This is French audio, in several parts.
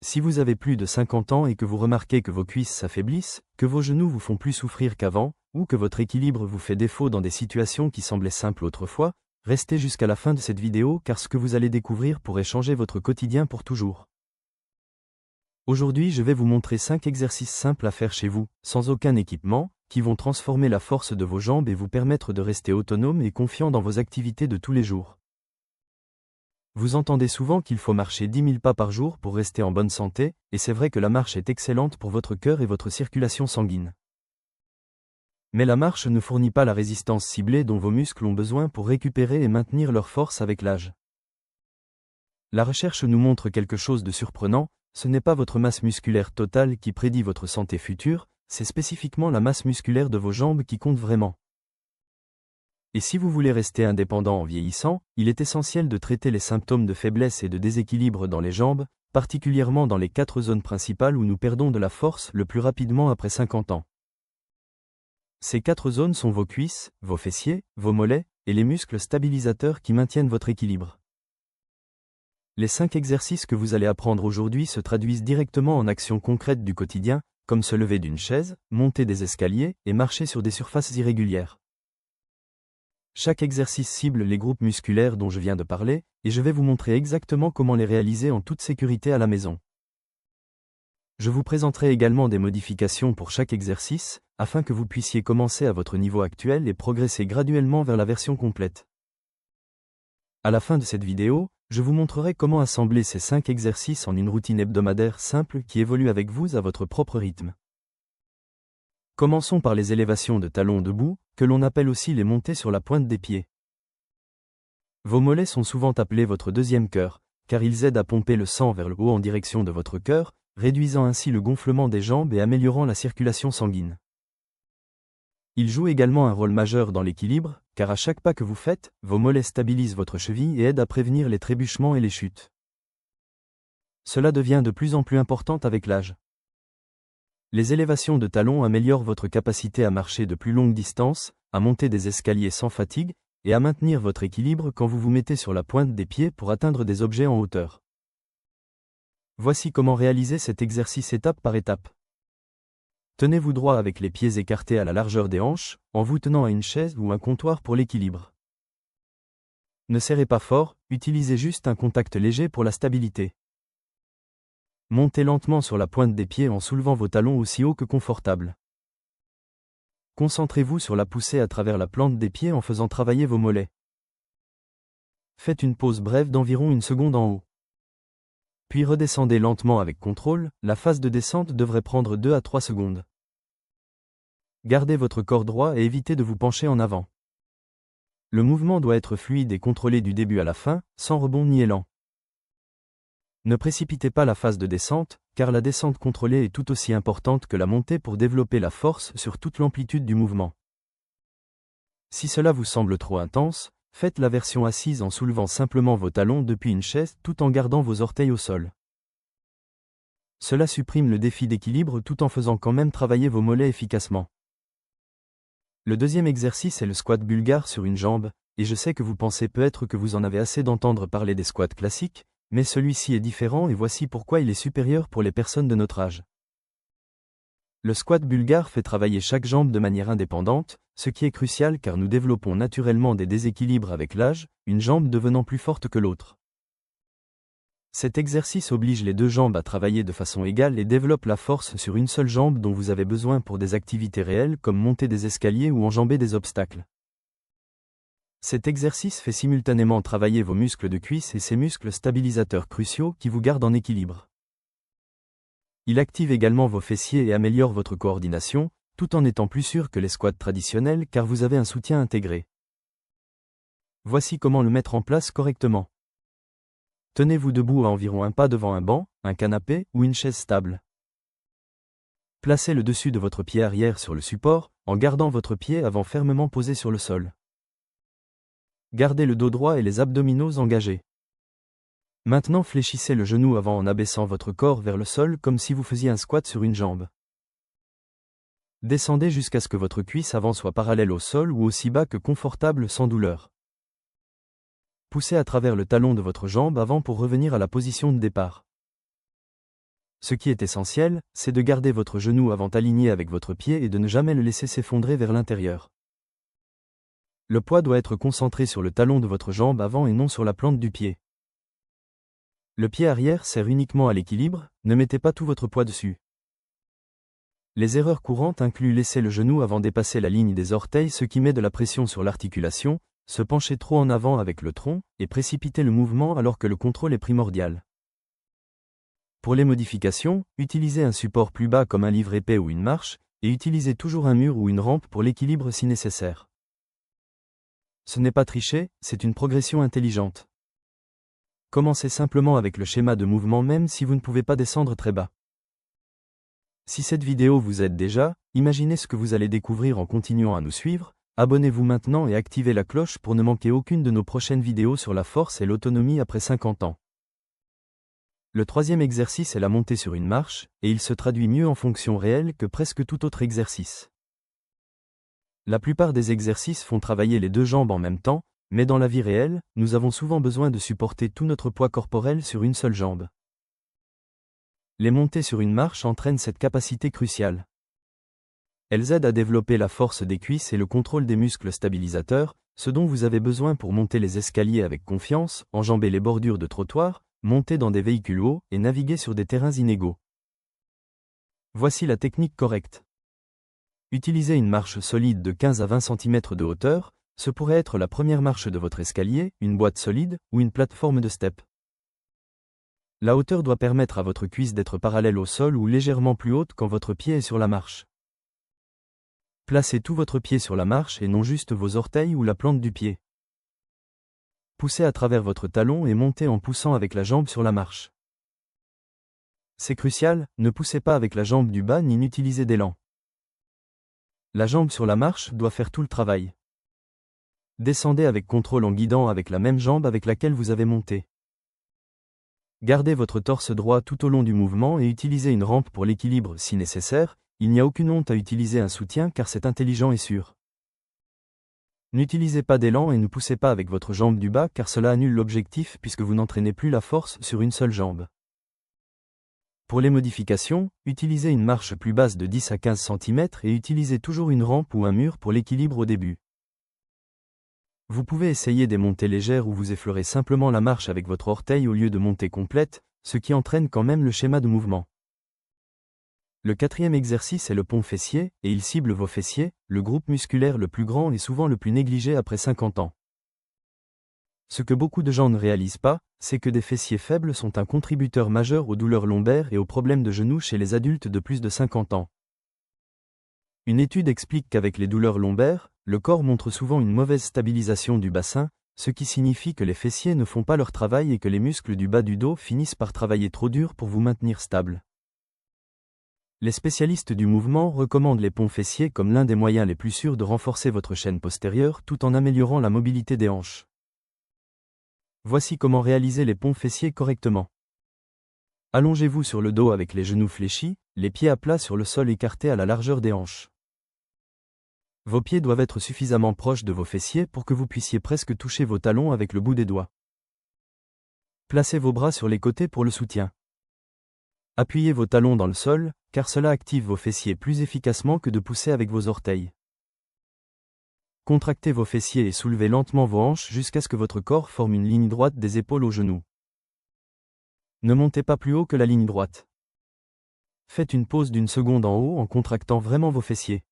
Si vous avez plus de 50 ans et que vous remarquez que vos cuisses s'affaiblissent, que vos genoux vous font plus souffrir qu'avant, ou que votre équilibre vous fait défaut dans des situations qui semblaient simples autrefois, restez jusqu'à la fin de cette vidéo car ce que vous allez découvrir pourrait changer votre quotidien pour toujours. Aujourd'hui, je vais vous montrer 5 exercices simples à faire chez vous, sans aucun équipement, qui vont transformer la force de vos jambes et vous permettre de rester autonome et confiant dans vos activités de tous les jours. Vous entendez souvent qu'il faut marcher 10 000 pas par jour pour rester en bonne santé, et c'est vrai que la marche est excellente pour votre cœur et votre circulation sanguine. Mais la marche ne fournit pas la résistance ciblée dont vos muscles ont besoin pour récupérer et maintenir leur force avec l'âge. La recherche nous montre quelque chose de surprenant, ce n'est pas votre masse musculaire totale qui prédit votre santé future, c'est spécifiquement la masse musculaire de vos jambes qui compte vraiment. Et si vous voulez rester indépendant en vieillissant, il est essentiel de traiter les symptômes de faiblesse et de déséquilibre dans les jambes, particulièrement dans les 4 zones principales où nous perdons de la force le plus rapidement après 50 ans. Ces 4 zones sont vos cuisses, vos fessiers, vos mollets, et les muscles stabilisateurs qui maintiennent votre équilibre. Les 5 exercices que vous allez apprendre aujourd'hui se traduisent directement en actions concrètes du quotidien, comme se lever d'une chaise, monter des escaliers et marcher sur des surfaces irrégulières. Chaque exercice cible les groupes musculaires dont je viens de parler, et je vais vous montrer exactement comment les réaliser en toute sécurité à la maison. Je vous présenterai également des modifications pour chaque exercice, afin que vous puissiez commencer à votre niveau actuel et progresser graduellement vers la version complète. À la fin de cette vidéo, je vous montrerai comment assembler ces 5 exercices en une routine hebdomadaire simple qui évolue avec vous à votre propre rythme. Commençons par les élévations de talons debout, que l'on appelle aussi les montées sur la pointe des pieds. Vos mollets sont souvent appelés votre deuxième cœur, car ils aident à pomper le sang vers le haut en direction de votre cœur, réduisant ainsi le gonflement des jambes et améliorant la circulation sanguine. Ils jouent également un rôle majeur dans l'équilibre, car à chaque pas que vous faites, vos mollets stabilisent votre cheville et aident à prévenir les trébuchements et les chutes. Cela devient de plus en plus important avec l'âge. Les élévations de talons améliorent votre capacité à marcher de plus longues distances, à monter des escaliers sans fatigue, et à maintenir votre équilibre quand vous vous mettez sur la pointe des pieds pour atteindre des objets en hauteur. Voici comment réaliser cet exercice étape par étape. Tenez-vous droit avec les pieds écartés à la largeur des hanches, en vous tenant à une chaise ou un comptoir pour l'équilibre. Ne serrez pas fort, utilisez juste un contact léger pour la stabilité. Montez lentement sur la pointe des pieds en soulevant vos talons aussi haut que confortable. Concentrez-vous sur la poussée à travers la plante des pieds en faisant travailler vos mollets. Faites une pause brève d'environ 1 seconde en haut. Puis redescendez lentement avec contrôle, la phase de descente devrait prendre 2 à 3 secondes. Gardez votre corps droit et évitez de vous pencher en avant. Le mouvement doit être fluide et contrôlé du début à la fin, sans rebond ni élan. Ne précipitez pas la phase de descente, car la descente contrôlée est tout aussi importante que la montée pour développer la force sur toute l'amplitude du mouvement. Si cela vous semble trop intense, faites la version assise en soulevant simplement vos talons depuis une chaise tout en gardant vos orteils au sol. Cela supprime le défi d'équilibre tout en faisant quand même travailler vos mollets efficacement. Le deuxième exercice est le squat bulgare sur une jambe, et je sais que vous pensez peut-être que vous en avez assez d'entendre parler des squats classiques, mais celui-ci est différent et voici pourquoi il est supérieur pour les personnes de notre âge. Le squat bulgare fait travailler chaque jambe de manière indépendante, ce qui est crucial car nous développons naturellement des déséquilibres avec l'âge, une jambe devenant plus forte que l'autre. Cet exercice oblige les 2 jambes à travailler de façon égale et développe la force sur une seule jambe dont vous avez besoin pour des activités réelles comme monter des escaliers ou enjamber des obstacles. Cet exercice fait simultanément travailler vos muscles de cuisse et ces muscles stabilisateurs cruciaux qui vous gardent en équilibre. Il active également vos fessiers et améliore votre coordination, tout en étant plus sûr que les squats traditionnels car vous avez un soutien intégré. Voici comment le mettre en place correctement. Tenez-vous debout à environ 1 pas devant un banc, un canapé ou une chaise stable. Placez le dessus de votre pied arrière sur le support, en gardant votre pied avant fermement posé sur le sol. Gardez le dos droit et les abdominaux engagés. Maintenant fléchissez le genou avant en abaissant votre corps vers le sol comme si vous faisiez un squat sur une jambe. Descendez jusqu'à ce que votre cuisse avant soit parallèle au sol ou aussi bas que confortable sans douleur. Poussez à travers le talon de votre jambe avant pour revenir à la position de départ. Ce qui est essentiel, c'est de garder votre genou avant aligné avec votre pied et de ne jamais le laisser s'effondrer vers l'intérieur. Le poids doit être concentré sur le talon de votre jambe avant et non sur la plante du pied. Le pied arrière sert uniquement à l'équilibre, ne mettez pas tout votre poids dessus. Les erreurs courantes incluent laisser le genou avant dépasser la ligne des orteils, ce qui met de la pression sur l'articulation, se pencher trop en avant avec le tronc, et précipiter le mouvement alors que le contrôle est primordial. Pour les modifications, utilisez un support plus bas comme un livre épais ou une marche, et utilisez toujours un mur ou une rampe pour l'équilibre si nécessaire. Ce n'est pas tricher, c'est une progression intelligente. Commencez simplement avec le schéma de mouvement même si vous ne pouvez pas descendre très bas. Si cette vidéo vous aide déjà, imaginez ce que vous allez découvrir en continuant à nous suivre, abonnez-vous maintenant et activez la cloche pour ne manquer aucune de nos prochaines vidéos sur la force et l'autonomie après 50 ans. Le troisième exercice est la montée sur une marche, et il se traduit mieux en fonction réelle que presque tout autre exercice. La plupart des exercices font travailler les deux jambes en même temps, mais dans la vie réelle, nous avons souvent besoin de supporter tout notre poids corporel sur une seule jambe. Les montées sur une marche entraînent cette capacité cruciale. Elles aident à développer la force des cuisses et le contrôle des muscles stabilisateurs, ce dont vous avez besoin pour monter les escaliers avec confiance, enjamber les bordures de trottoir, monter dans des véhicules hauts et naviguer sur des terrains inégaux. Voici la technique correcte. Utilisez une marche solide de 15 à 20 cm de hauteur, ce pourrait être la première marche de votre escalier, une boîte solide ou une plateforme de step. La hauteur doit permettre à votre cuisse d'être parallèle au sol ou légèrement plus haute quand votre pied est sur la marche. Placez tout votre pied sur la marche et non juste vos orteils ou la plante du pied. Poussez à travers votre talon et montez en poussant avec la jambe sur la marche. C'est crucial, ne poussez pas avec la jambe du bas ni n'utilisez d'élan. La jambe sur la marche doit faire tout le travail. Descendez avec contrôle en guidant avec la même jambe avec laquelle vous avez monté. Gardez votre torse droit tout au long du mouvement et utilisez une rampe pour l'équilibre si nécessaire, il n'y a aucune honte à utiliser un soutien car c'est intelligent et sûr. N'utilisez pas d'élan et ne poussez pas avec votre jambe du bas car cela annule l'objectif puisque vous n'entraînez plus la force sur une seule jambe. Pour les modifications, utilisez une marche plus basse de 10 à 15 cm et utilisez toujours une rampe ou un mur pour l'équilibre au début. Vous pouvez essayer des montées légères où vous effleurez simplement la marche avec votre orteil au lieu de montée complète, ce qui entraîne quand même le schéma de mouvement. Le quatrième exercice est le pont fessier, et il cible vos fessiers, le groupe musculaire le plus grand et souvent le plus négligé après 50 ans. Ce que beaucoup de gens ne réalisent pas, c'est que des fessiers faibles sont un contributeur majeur aux douleurs lombaires et aux problèmes de genoux chez les adultes de plus de 50 ans. Une étude explique qu'avec les douleurs lombaires, le corps montre souvent une mauvaise stabilisation du bassin, ce qui signifie que les fessiers ne font pas leur travail et que les muscles du bas du dos finissent par travailler trop dur pour vous maintenir stable. Les spécialistes du mouvement recommandent les ponts fessiers comme l'un des moyens les plus sûrs de renforcer votre chaîne postérieure tout en améliorant la mobilité des hanches. Voici comment réaliser les ponts fessiers correctement. Allongez-vous sur le dos avec les genoux fléchis, les pieds à plat sur le sol écartés à la largeur des hanches. Vos pieds doivent être suffisamment proches de vos fessiers pour que vous puissiez presque toucher vos talons avec le bout des doigts. Placez vos bras sur les côtés pour le soutien. Appuyez vos talons dans le sol, car cela active vos fessiers plus efficacement que de pousser avec vos orteils. Contractez vos fessiers et soulevez lentement vos hanches jusqu'à ce que votre corps forme une ligne droite des épaules aux genoux. Ne montez pas plus haut que la ligne droite. Faites une pause d'une seconde en haut en contractant vraiment vos fessiers.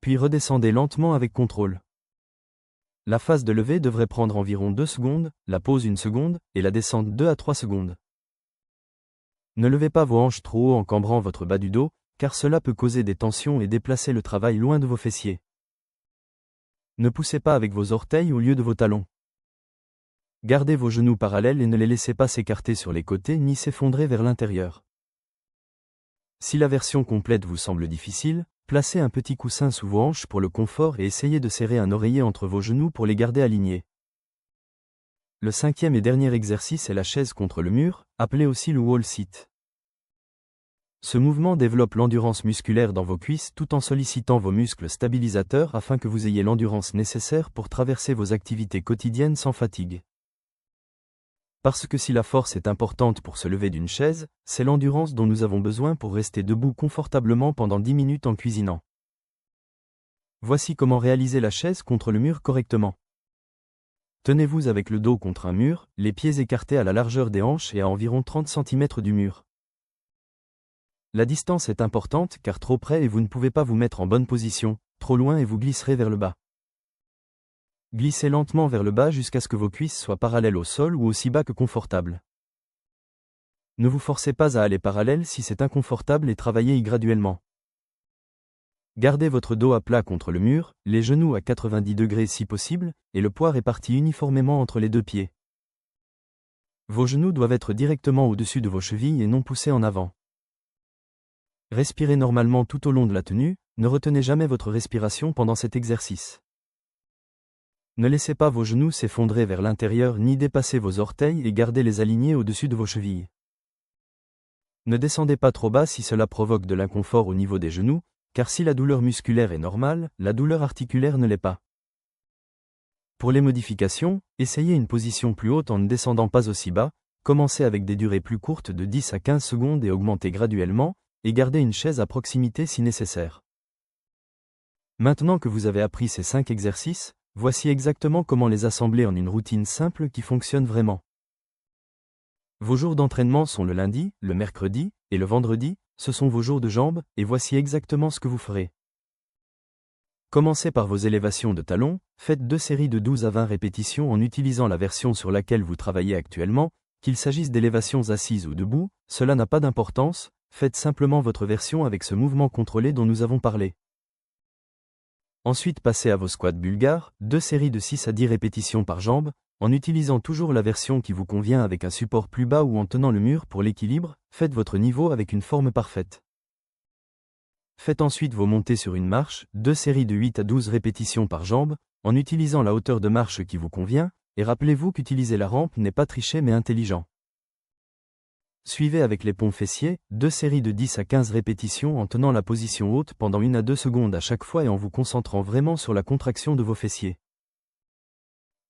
Puis redescendez lentement avec contrôle. La phase de levée devrait prendre environ 2 secondes, la pause 1 seconde, et la descente 2 à 3 secondes. Ne levez pas vos hanches trop haut en cambrant votre bas du dos, car cela peut causer des tensions et déplacer le travail loin de vos fessiers. Ne poussez pas avec vos orteils au lieu de vos talons. Gardez vos genoux parallèles et ne les laissez pas s'écarter sur les côtés ni s'effondrer vers l'intérieur. Si la version complète vous semble difficile, placez un petit coussin sous vos hanches pour le confort et essayez de serrer un oreiller entre vos genoux pour les garder alignés. Le cinquième et dernier exercice est la chaise contre le mur, appelé aussi le wall sit. Ce mouvement développe l'endurance musculaire dans vos cuisses tout en sollicitant vos muscles stabilisateurs afin que vous ayez l'endurance nécessaire pour traverser vos activités quotidiennes sans fatigue. Parce que si la force est importante pour se lever d'une chaise, c'est l'endurance dont nous avons besoin pour rester debout confortablement pendant 10 minutes en cuisinant. Voici comment réaliser la chaise contre le mur correctement. Tenez-vous avec le dos contre un mur, les pieds écartés à la largeur des hanches et à environ 30 cm du mur. La distance est importante car trop près et vous ne pouvez pas vous mettre en bonne position, trop loin et vous glisserez vers le bas. Glissez lentement vers le bas jusqu'à ce que vos cuisses soient parallèles au sol ou aussi bas que confortable. Ne vous forcez pas à aller parallèle si c'est inconfortable et travaillez-y graduellement. Gardez votre dos à plat contre le mur, les genoux à 90 degrés si possible, et le poids réparti uniformément entre les deux pieds. Vos genoux doivent être directement au-dessus de vos chevilles et non poussés en avant. Respirez normalement tout au long de la tenue, ne retenez jamais votre respiration pendant cet exercice. Ne laissez pas vos genoux s'effondrer vers l'intérieur ni dépasser vos orteils et gardez-les alignés au-dessus de vos chevilles. Ne descendez pas trop bas si cela provoque de l'inconfort au niveau des genoux, car si la douleur musculaire est normale, la douleur articulaire ne l'est pas. Pour les modifications, essayez une position plus haute en ne descendant pas aussi bas, commencez avec des durées plus courtes de 10 à 15 secondes et augmentez graduellement, et gardez une chaise à proximité si nécessaire. Maintenant que vous avez appris ces 5 exercices, voici exactement comment les assembler en une routine simple qui fonctionne vraiment. Vos jours d'entraînement sont le lundi, le mercredi et le vendredi, ce sont vos jours de jambes, et voici exactement ce que vous ferez. Commencez par vos élévations de talons, faites 2 séries de 12 à 20 répétitions en utilisant la version sur laquelle vous travaillez actuellement, qu'il s'agisse d'élévations assises ou debout, cela n'a pas d'importance, faites simplement votre version avec ce mouvement contrôlé dont nous avons parlé. Ensuite passez à vos squats bulgares, 2 séries de 6 à 10 répétitions par jambe, en utilisant toujours la version qui vous convient avec un support plus bas ou en tenant le mur pour l'équilibre, faites votre niveau avec une forme parfaite. Faites ensuite vos montées sur une marche, 2 séries de 8 à 12 répétitions par jambe, en utilisant la hauteur de marche qui vous convient, et rappelez-vous qu'utiliser la rampe n'est pas tricher mais intelligent. Suivez avec les pompes fessiers, 2 séries de 10 à 15 répétitions en tenant la position haute pendant 1 à 2 secondes à chaque fois et en vous concentrant vraiment sur la contraction de vos fessiers.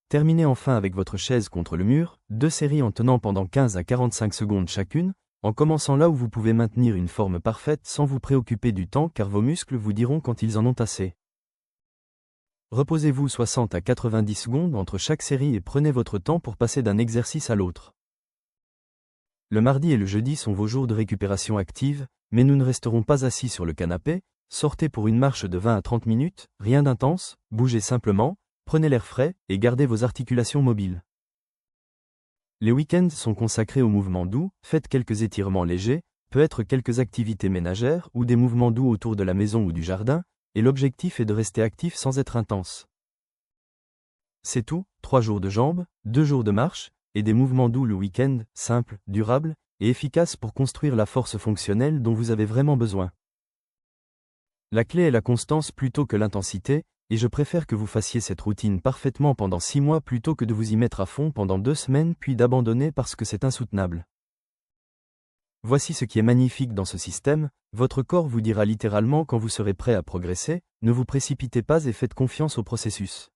Terminez enfin avec votre chaise contre le mur, 2 séries en tenant pendant 15 à 45 secondes chacune, en commençant là où vous pouvez maintenir une forme parfaite sans vous préoccuper du temps car vos muscles vous diront quand ils en ont assez. Reposez-vous 60 à 90 secondes entre chaque série et prenez votre temps pour passer d'un exercice à l'autre. Le mardi et le jeudi sont vos jours de récupération active, mais nous ne resterons pas assis sur le canapé, sortez pour une marche de 20 à 30 minutes, rien d'intense, bougez simplement, prenez l'air frais et gardez vos articulations mobiles. Les week-ends sont consacrés aux mouvements doux, faites quelques étirements légers, peut-être quelques activités ménagères ou des mouvements doux autour de la maison ou du jardin, et l'objectif est de rester actif sans être intense. C'est tout, 3 jours de jambes, 2 jours de marche, et des mouvements doux le week-end, simples, durables, et efficaces pour construire la force fonctionnelle dont vous avez vraiment besoin. La clé est la constance plutôt que l'intensité, et je préfère que vous fassiez cette routine parfaitement pendant 6 mois plutôt que de vous y mettre à fond pendant 2 semaines puis d'abandonner parce que c'est insoutenable. Voici ce qui est magnifique dans ce système, votre corps vous dira littéralement quand vous serez prêt à progresser, ne vous précipitez pas et faites confiance au processus.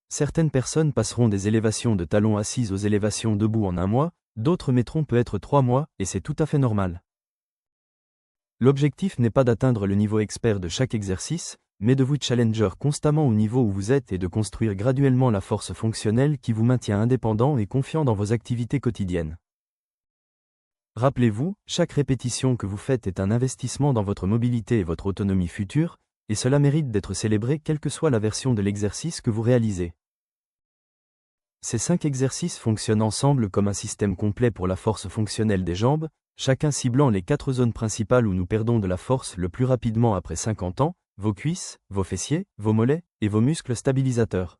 Certaines personnes passeront des élévations de talons assises aux élévations debout en 1 mois, d'autres mettront peut-être 3 mois, et c'est tout à fait normal. L'objectif n'est pas d'atteindre le niveau expert de chaque exercice, mais de vous challenger constamment au niveau où vous êtes et de construire graduellement la force fonctionnelle qui vous maintient indépendant et confiant dans vos activités quotidiennes. Rappelez-vous, chaque répétition que vous faites est un investissement dans votre mobilité et votre autonomie future, et cela mérite d'être célébré quelle que soit la version de l'exercice que vous réalisez. Ces 5 exercices fonctionnent ensemble comme un système complet pour la force fonctionnelle des jambes, chacun ciblant les 4 zones principales où nous perdons de la force le plus rapidement après 50 ans, vos cuisses, vos fessiers, vos mollets et vos muscles stabilisateurs.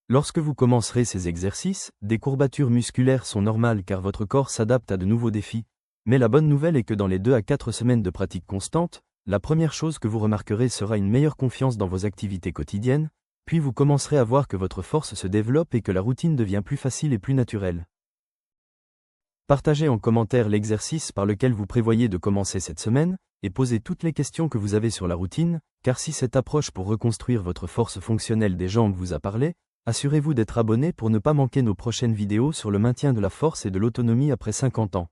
Lorsque vous commencerez ces exercices, des courbatures musculaires sont normales car votre corps s'adapte à de nouveaux défis, mais la bonne nouvelle est que dans les 2 à 4 semaines de pratique constante, la première chose que vous remarquerez sera une meilleure confiance dans vos activités quotidiennes, puis vous commencerez à voir que votre force se développe et que la routine devient plus facile et plus naturelle. Partagez en commentaire l'exercice par lequel vous prévoyez de commencer cette semaine, et posez toutes les questions que vous avez sur la routine, car si cette approche pour reconstruire votre force fonctionnelle des jambes vous a parlé, Assurez-vous d'être abonné pour ne pas manquer nos prochaines vidéos sur le maintien de la force et de l'autonomie après 50 ans.